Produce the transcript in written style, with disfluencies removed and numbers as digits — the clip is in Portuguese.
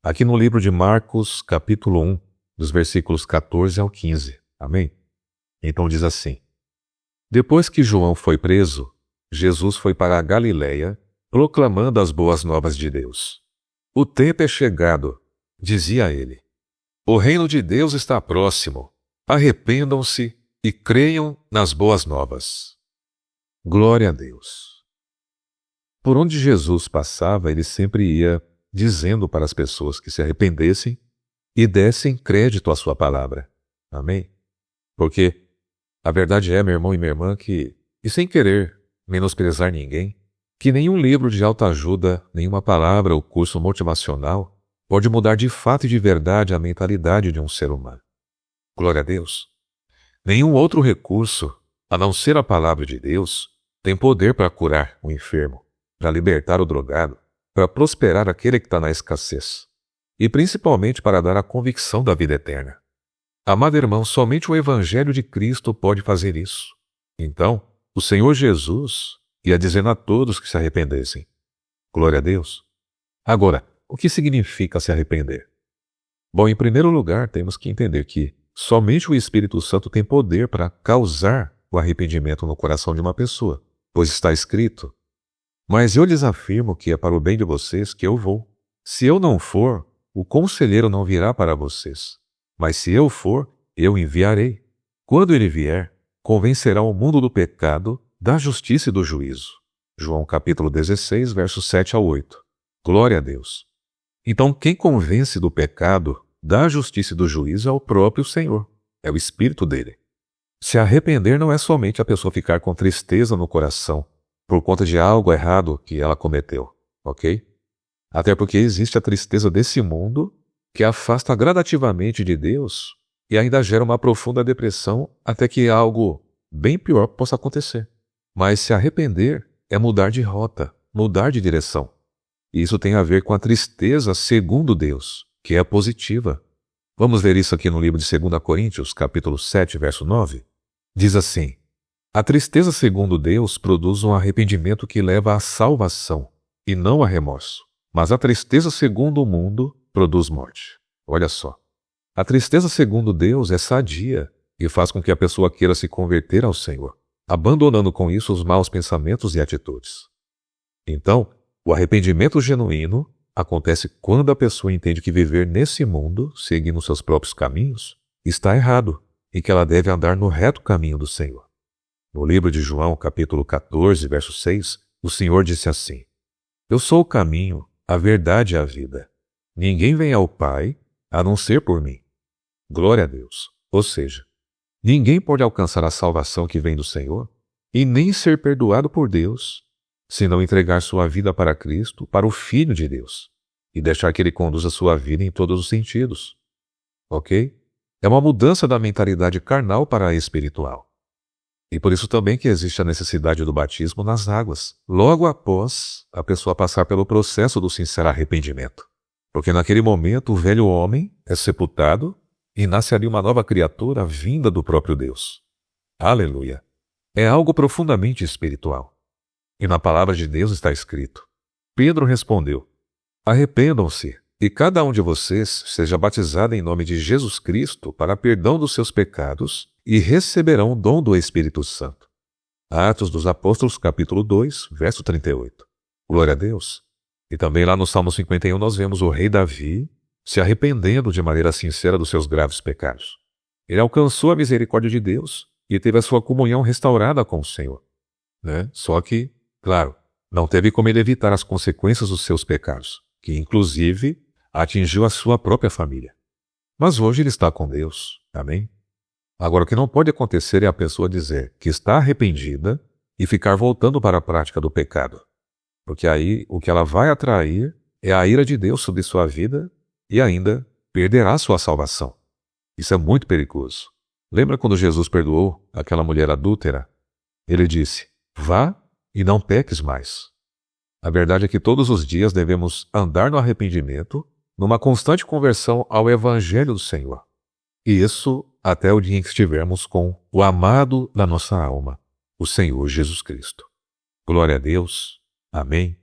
aqui no livro de Marcos, capítulo 1, dos versículos 14 ao 15. Amém? Então diz assim: Depois que João foi preso, Jesus foi para a Galiléia, proclamando as boas novas de Deus. O tempo é chegado, dizia ele. O reino de Deus está próximo. Arrependam-se e creiam nas boas novas. Glória a Deus. Por onde Jesus passava, ele sempre ia dizendo para as pessoas que se arrependessem e dessem crédito à sua palavra. Amém? Porque a verdade é, meu irmão e minha irmã, que, e sem querer menosprezar ninguém, que nenhum livro de autoajuda, nenhuma palavra ou curso motivacional pode mudar de fato e de verdade a mentalidade de um ser humano. Glória a Deus. Nenhum outro recurso, a não ser a palavra de Deus, tem poder para curar o enfermo, para libertar o drogado, para prosperar aquele que está na escassez, e principalmente para dar a convicção da vida eterna. Amado irmão, somente o Evangelho de Cristo pode fazer isso. Então, o Senhor Jesus ia dizendo a todos que se arrependessem. Glória a Deus. Agora, o que significa se arrepender? Bom, em primeiro lugar, temos que entender que somente o Espírito Santo tem poder para causar o arrependimento no coração de uma pessoa, pois está escrito: Mas eu lhes afirmo que é para o bem de vocês que eu vou. Se eu não for, o conselheiro não virá para vocês. Mas se eu for, eu enviarei. Quando ele vier, convencerá o mundo do pecado, da justiça e do juízo. João capítulo 16, versos 7 ao 8. Glória a Deus. Então quem convence do pecado, da justiça e do juízo é o próprio Senhor. É o Espírito dele. Se arrepender não é somente a pessoa ficar com tristeza no coração por conta de algo errado que ela cometeu, ok? Até porque existe a tristeza desse mundo que afasta gradativamente de Deus e ainda gera uma profunda depressão até que algo bem pior possa acontecer. Mas se arrepender é mudar de rota, mudar de direção. E isso tem a ver com a tristeza segundo Deus, que é positiva. Vamos ver isso aqui no livro de 2 Coríntios, capítulo 7, verso 9. Diz assim: A tristeza segundo Deus produz um arrependimento que leva à salvação, e não a remorso. Mas a tristeza segundo o mundo produz morte. Olha só. A tristeza segundo Deus é sadia e faz com que a pessoa queira se converter ao Senhor, abandonando com isso os maus pensamentos e atitudes. Então, o arrependimento genuíno acontece quando a pessoa entende que viver nesse mundo, seguindo seus próprios caminhos, está errado e que ela deve andar no reto caminho do Senhor. No livro de João, capítulo 14, verso 6, o Senhor disse assim: Eu sou o caminho, a verdade e a vida. Ninguém vem ao Pai a não ser por mim. Glória a Deus. Ou seja, ninguém pode alcançar a salvação que vem do Senhor e nem ser perdoado por Deus se não entregar sua vida para Cristo, para o Filho de Deus, e deixar que Ele conduza sua vida em todos os sentidos. Ok? É uma mudança da mentalidade carnal para a espiritual. E por isso também que existe a necessidade do batismo nas águas, logo após a pessoa passar pelo processo do sincero arrependimento. Porque naquele momento o velho homem é sepultado e nasce ali uma nova criatura vinda do próprio Deus. Aleluia! É algo profundamente espiritual. E na palavra de Deus está escrito: Pedro respondeu: Arrependam-se e cada um de vocês seja batizado em nome de Jesus Cristo para perdão dos seus pecados e receberão o dom do Espírito Santo. Atos dos Apóstolos, capítulo 2, verso 38. Glória a Deus. E também lá no Salmo 51 nós vemos o rei Davi se arrependendo de maneira sincera dos seus graves pecados. Ele alcançou a misericórdia de Deus e teve a sua comunhão restaurada com o Senhor. Só que, claro, não teve como ele evitar as consequências dos seus pecados, que inclusive atingiu a sua própria família. Mas hoje ele está com Deus. Amém? Agora, o que não pode acontecer é a pessoa dizer que está arrependida e ficar voltando para a prática do pecado. Porque aí o que ela vai atrair é a ira de Deus sobre sua vida e ainda perderá sua salvação. Isso é muito perigoso. Lembra quando Jesus perdoou aquela mulher adúltera? Ele disse: Vá e não peques mais. A verdade é que todos os dias devemos andar no arrependimento, numa constante conversão ao Evangelho do Senhor. E isso até o dia em que estivermos com o amado da nossa alma, o Senhor Jesus Cristo. Glória a Deus. Amém.